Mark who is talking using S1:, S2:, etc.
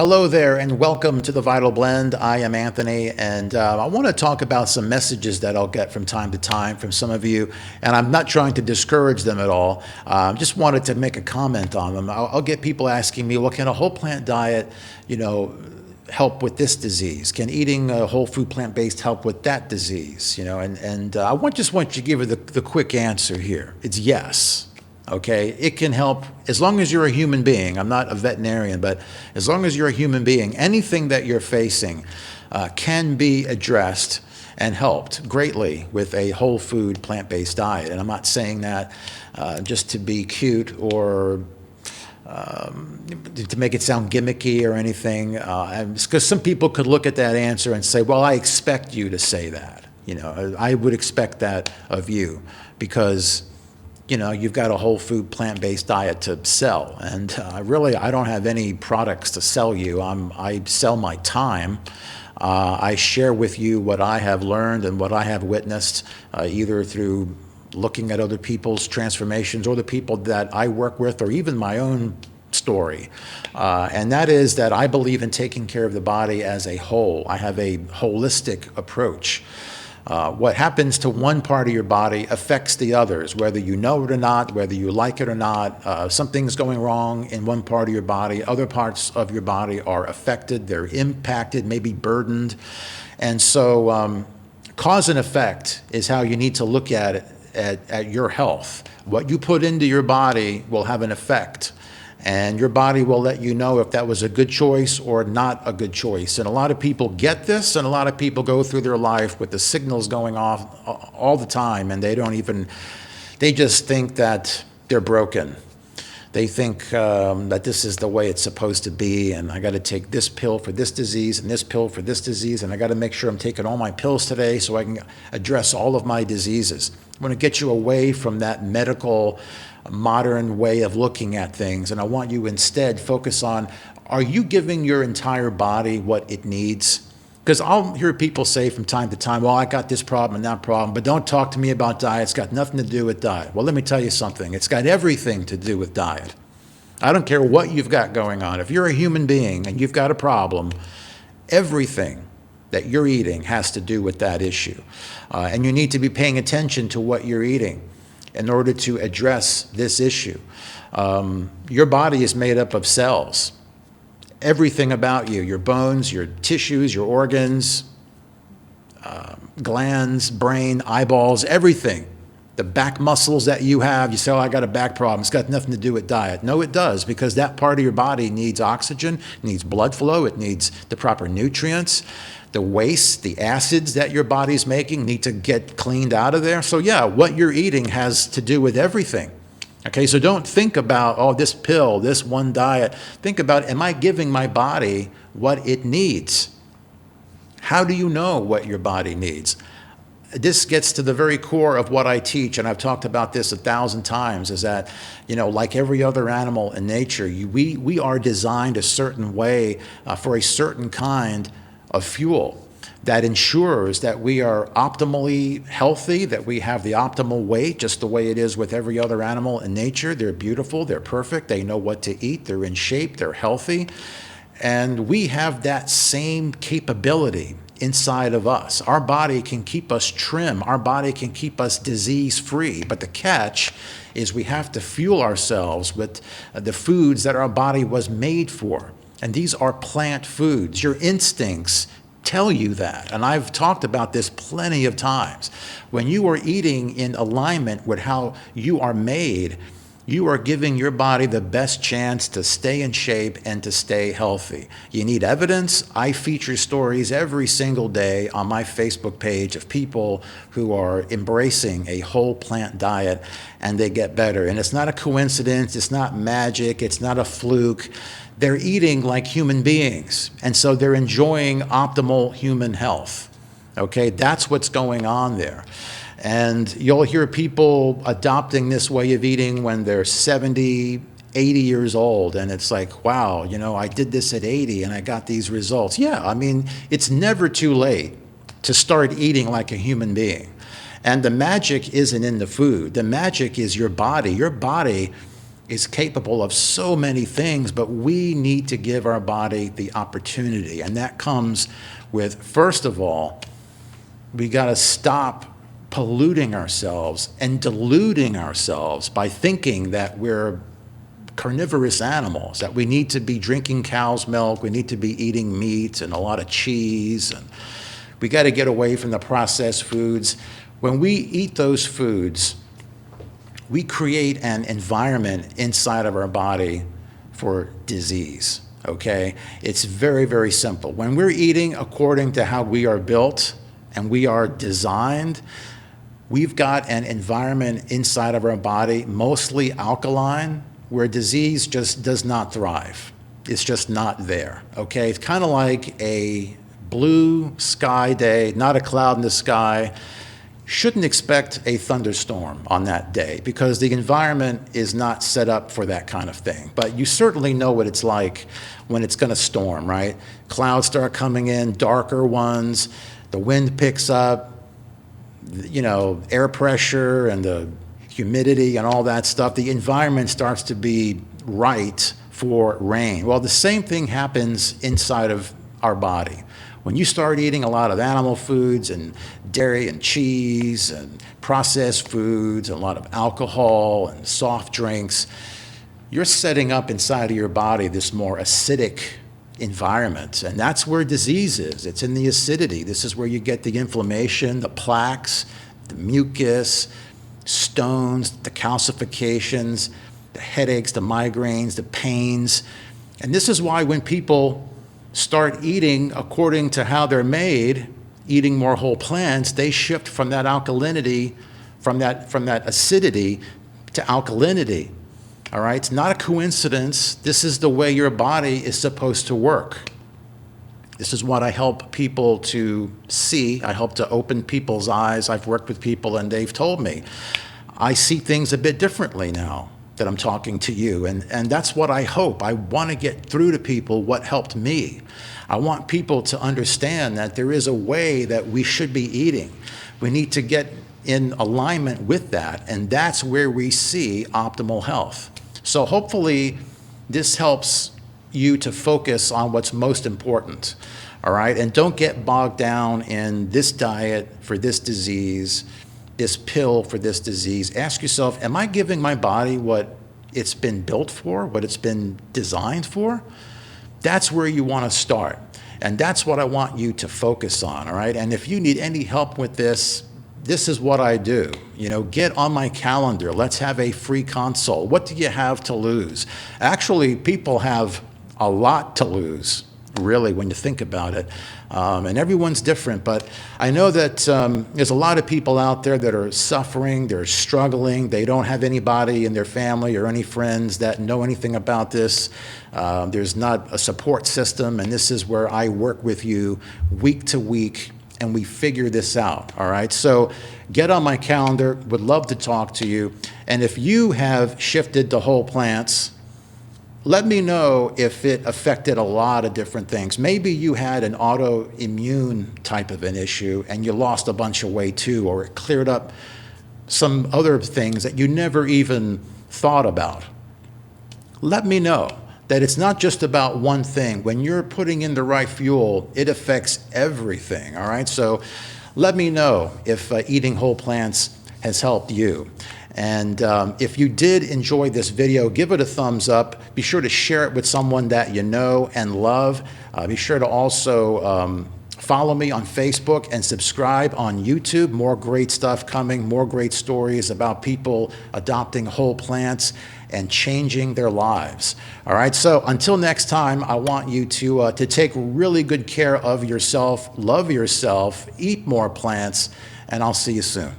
S1: Hello there, and welcome to the Vital Blend. I am Anthony, and I want to talk about some messages that I'll get from time to time from some of you, and I'm not trying to discourage them at all. Just wanted to make a comment on them. I'll get people asking me, well, can a whole plant diet, help with this disease? Can eating a whole food plant-based help with that disease? And I just want you to give it the quick answer here. It's yes. Okay, it can help as long as you're a human being. I'm not a veterinarian, but as long as you're a human being, anything that you're facing can be addressed and helped greatly with a whole food plant-based diet. And I'm not saying that just to be cute or to make it sound gimmicky or anything, because some people could look at that answer and say, well, I expect you to say that. I would expect that of you because you've got a whole food plant-based diet to sell. And I don't have any products to sell you. I sell my time. I share with you what I have learned and what I have witnessed, either through looking at other people's transformations or the people that I work with, or even my own story. And that is that I believe in taking care of the body as a whole. I have a holistic approach. What happens to one part of your body affects the others, whether you know it or not, whether you like it or not. Something's going wrong in one part of your body. Other parts of your body are affected. They're impacted, maybe burdened. And so cause and effect is how you need to look at it, at your health. What you put into your body will have an effect. And your body will let you know if that was a good choice or not a good choice. And a lot of people get this, and a lot of people go through their life with the signals going off all the time, and they just think that they're broken. They think that this is the way it's supposed to be, and I got to take this pill for this disease and this pill for this disease, and I got to make sure I'm taking all my pills today so I can address all of my diseases. I want to get you away from that medical modern way of looking at things, and I want you instead focus on, are you giving your entire body what it needs? Because I'll hear people say from time to time, well, I got this problem and that problem, but don't talk to me about diet. It's got nothing to do with diet. Well, let me tell you something. It's got everything to do with diet. I don't care what you've got going on. If you're a human being and you've got a problem, everything that you're eating has to do with that issue. And you need to be paying attention to what you're eating in order to address this issue. Your body is made up of cells. Everything about you, your bones, your tissues, your organs, glands, brain, eyeballs, everything. The back muscles that you have, you say, oh, I got a back problem. It's got nothing to do with diet. No, it does, because that part of your body needs oxygen, it needs blood flow, it needs the proper nutrients. The waste, the acids that your body's making need to get cleaned out of there. So yeah, what you're eating has to do with everything. Okay, so don't think about, oh, this pill, this one diet. Think about, am I giving my body what it needs? How do you know what your body needs? This gets to the very core of what I teach, and I've talked about this 1,000 times, is that, like every other animal in nature, we are designed a certain way for a certain kind of fuel that ensures that we are optimally healthy, that we have the optimal weight, just the way it is with every other animal in nature. They're beautiful, they're perfect, they know what to eat, they're in shape, they're healthy. And we have that same capability inside of us. Our body can keep us trim, our body can keep us disease-free, but the catch is we have to fuel ourselves with the foods that our body was made for. And these are plant foods. Your instincts tell you that. And I've talked about this plenty of times. When you are eating in alignment with how you are made, you are giving your body the best chance to stay in shape and to stay healthy. You need evidence. I feature stories every single day on my Facebook page of people who are embracing a whole plant diet and they get better. And it's not a coincidence. It's not magic. It's not a fluke. They're eating like human beings, and so they're enjoying optimal human health. Okay, that's what's going on there. And you'll hear people adopting this way of eating when they're 70, 80 years old, and it's like, wow, I did this at 80 and I got these results. Yeah, I mean, it's never too late to start eating like a human being. And the magic isn't in the food. The magic is your body. Your body is capable of so many things, but we need to give our body the opportunity. And that comes with, first of all, we got to stop polluting ourselves and deluding ourselves by thinking that we're carnivorous animals, that we need to be drinking cow's milk, we need to be eating meat and a lot of cheese, and we got to get away from the processed foods. When we eat those foods, we create an environment inside of our body for disease, okay? It's very, very simple. When we're eating according to how we are built and we are designed, we've got an environment inside of our body, mostly alkaline, where disease just does not thrive. It's just not there, okay? It's kind of like a blue sky day, not a cloud in the sky. Shouldn't expect a thunderstorm on that day because the environment is not set up for that kind of thing. But you certainly know what it's like when it's gonna storm, right? Clouds start coming in, darker ones, the wind picks up, you know, air pressure and the humidity and all that stuff. The environment starts to be right for rain. Well, the same thing happens inside of our body. When you start eating a lot of animal foods and dairy and cheese and processed foods, and a lot of alcohol and soft drinks, you're setting up inside of your body this more acidic environment. And that's where disease is. It's in the acidity. This is where you get the inflammation, the plaques, the mucus, stones, the calcifications, the headaches, the migraines, the pains. And this is why when people start eating according to how they're made, eating more whole plants, they shift from that alkalinity, from that acidity to alkalinity. All right, it's not a coincidence. This is the way your body is supposed to work. This is what I help people to see. I help to open people's eyes. I've worked with people and they've told me, I see things a bit differently now that I'm talking to you. And that's what I hope. I want to get through to people what helped me. I want people to understand that there is a way that we should be eating. We need to get in alignment with that, and that's where we see optimal health. So hopefully this helps you to focus on what's most important, all right? And don't get bogged down in this diet for this disease, this pill for this disease. Ask yourself, am I giving my body what it's been built for, what it's been designed for? That's where you want to start. And that's what I want you to focus on, all right? And if you need any help with this, this is what I do. You know, get on my calendar. Let's have a free consult. What do you have to lose? Actually, people have a lot to lose, really, when you think about it. And everyone's different, but I know that there's a lot of people out there that are suffering, they're struggling, they don't have anybody in their family or any friends that know anything about this. There's not a support system, and this is where I work with you week to week, and we figure this out, all right? So get on my calendar, would love to talk to you. And if you have shifted to whole plants, let me know if it affected a lot of different things. Maybe you had an autoimmune type of an issue and you lost a bunch of weight too, or it cleared up some other things that you never even thought about. Let me know that it's not just about one thing. When you're putting in the right fuel, it affects everything, all right? So let me know if eating whole plants has helped you. And if you did enjoy this video, give it a thumbs up. Be sure to share it with someone that you know and love. Be sure to also follow me on Facebook and subscribe on YouTube. More great stuff coming, more great stories about people adopting whole plants and changing their lives. All right, so until next time, I want you to take really good care of yourself, love yourself, eat more plants, and I'll see you soon.